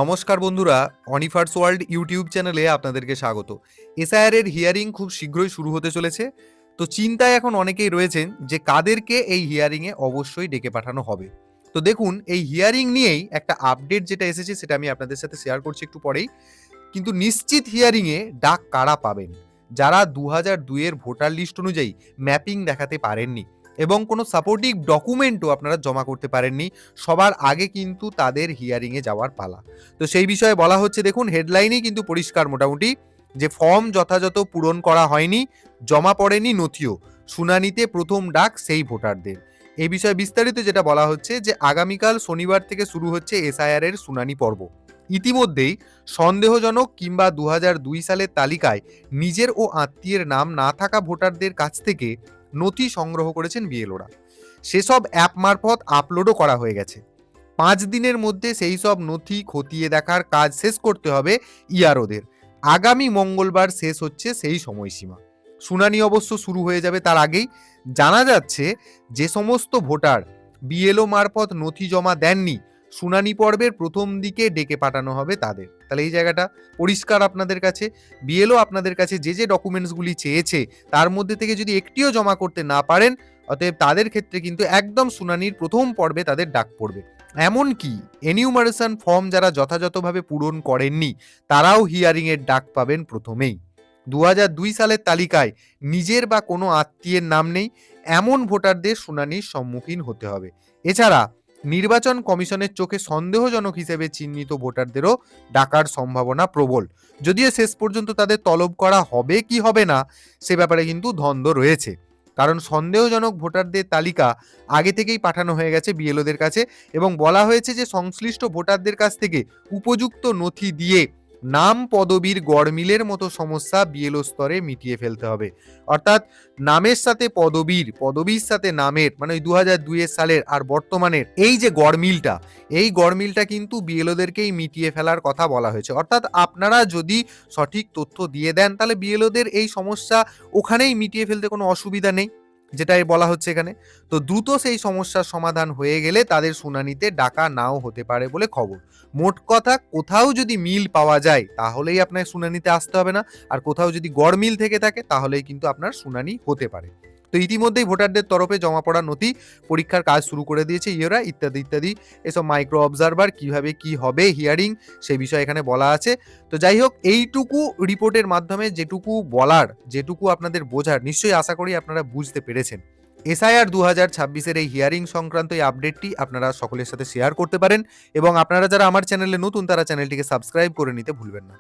নমস্কার বন্ধুরা, অনিফার্স world YouTube চ্যানেলে আপনাদেরকে স্বাগত। এসআইআর এর হিয়ারিং খুব শীঘ্রই শুরু হতে চলেছে। তো চিন্তায় এখন অনেকেই রয়েছেন যে কাদেরকে এই হিয়ারিংয়ে অবশ্যই ডেকে পাঠানো হবে। তো দেখুন, এই হিয়ারিং নিয়েই একটা আপডেট যেটা এসেছে সেটা আমি আপনাদের সাথে শেয়ার করছি একটু পরেই। কিন্তু নিশ্চিত হিয়ারিংয়ে ডাক কারা পাবেন? যারা 2002 এর ভোটার লিস্ট অনুযায়ী ম্যাপিং দেখাতে পারেননি এবং কোনো সাপোর্টিভ ডকুমেন্টও আপনারা জমা করতে পারেননি, সবার আগে কিন্তু তাদের হিয়ারিংয়ে যাওয়ার পালা। তো সেই বিষয়ে বলা হচ্ছে, দেখুন হেডলাইনেই কিন্তু পরিষ্কার মোটামুটি, যে ফর্ম যথাযথ পূরণ করা হয়নি, জমা পড়েনি নথিও, শুনানিতে প্রথম ডাক সেই ভোটারদের। এই বিষয়ে বিস্তারিত যেটা বলা হচ্ছে যে আগামীকাল শনিবার থেকে শুরু হচ্ছে এসআইআর এর শুনানি পর্ব। ইতিমধ্যেই সন্দেহজনক কিংবা 2002 সালের তালিকায় নিজের ও আত্মীয়ের নাম না থাকা ভোটারদের কাছ থেকে নথি সংগ্রহ করেছেন বিএলওরা। সেসব অ্যাপ মারফত আপলোডও করা হয়ে গেছে। 5 দিনের মধ্যে সেই সব নথি খতিয়ে দেখার কাজ শেষ করতে হবে ইআরওদের। আগামী মঙ্গলবার শেষ হচ্ছে সেই সময়সীমা। শুনানি অবশ্য শুরু হয়ে যাবে তার আগেই। জানা যাচ্ছে যে সমস্ত ভোটার বিএলও মারফত নথি জমা দেননি, শুনানি পর্বের প্রথম দিকে ডেকে পাঠানো হবে তাদের। তাহলে এই জায়গাটা পরিষ্কার আপনাদের কাছে। বিএলও আপনাদের কাছে যে যে ডকুমেন্টসগুলি চেয়েছে তার মধ্যে থেকে যদি একটিও জমা করতে না পারেন, অতএব তাদের ক্ষেত্রে কিন্তু একদম শুনানির প্রথম পর্বে তাদের ডাক পড়বে। এমনকি এনিউমারেশন ফর্ম যারা যথাযথভাবে পূরণ করেননি তারাও হিয়ারিং এর ডাক পাবেন প্রথমেই। 2002 সালের তালিকায় নিজের বা কোনো আত্মীয়ের নাম নেই এমন ভোটারদের শুনানির সম্মুখীন হতে হবে। এছাড়া নির্বাচন কমিশনের চোখে সন্দেহজনক হিসেবে চিহ্নিত ভোটারদেরও ডাকার সম্ভাবনা প্রবল। যদিও শেষ পর্যন্ত তাদের তলব করা হবে কি হবে না সে ব্যাপারে কিন্তু দ্বন্দ্ব রয়েছে, কারণ সন্দেহজনক ভোটারদের তালিকা আগে থেকেই পাঠানো হয়ে গেছে বিএলওদের কাছে এবং বলা হয়েছে যে সংশ্লিষ্ট ভোটারদের কাছ থেকে উপযুক্ত নথি দিয়ে নাম পদবীর গড়মিলের মতো সমস্যা বিএলও স্তরে মিটিয়ে ফেলতে হবে। অর্থাৎ নামের সাথে পদবীর, পদবীর সাথে নামের, মানে ওই 2002 সালের আর বর্তমানের এই যে গড়মিলটা, এই গড়মিলটা কিন্তু বিএলওদেরকেই মিটিয়ে ফেলার কথা বলা হয়েছে। অর্থাৎ আপনারা যদি সঠিক তথ্য দিয়ে দেন তাহলে বিএলওদের এই সমস্যা ওখানেই মিটিয়ে ফেলতে কোনো অসুবিধা নেই, যেটাই বলা হচ্ছে এখানে। তো দ্রুত সেই সমস্যার সমাধান হয়ে গেলে তাদের শুনানিতে ডাকা নাও হতে পারে বলে খবর। মোট কথা, কোথাও যদি মিল পাওয়া যায় তাহলেই আপনার শুনানিতে আসতে হবে না, আর কোথাও যদি গড় মিল থেকে থাকে তাহলেই কিন্তু আপনার শুনানি হতে পারে। তো ইতিমধ্যেই ভোটারদের তরফে জমা পড়া নথি পরীক্ষার কাজ শুরু করে দিয়েছে ইয়েরা, ইত্যাদি ইত্যাদি। এসব মাইক্রো অবজারভার কিভাবে কি হবে হিয়ারিং সেই বিষয়ে এখানে বলা আছে। তো যাই হোক, এইটুকু রিপোর্টের মাধ্যমে যেটুকু বলার, যেটুকু আপনাদের বোঝার, নিশ্চয়ই আশা করি আপনারা বুঝতে পেরেছেন। এসআইআর 2026-এর এই হিয়ারিং সংক্রান্ত এই আপডেটটি আপনারা সকলের সাথে শেয়ার করতে পারেন এবং আপনারা যারা আমার চ্যানেলে নতুন তারা চ্যানেলটিকে সাবস্ক্রাইব করে নিতে ভুলবেন না।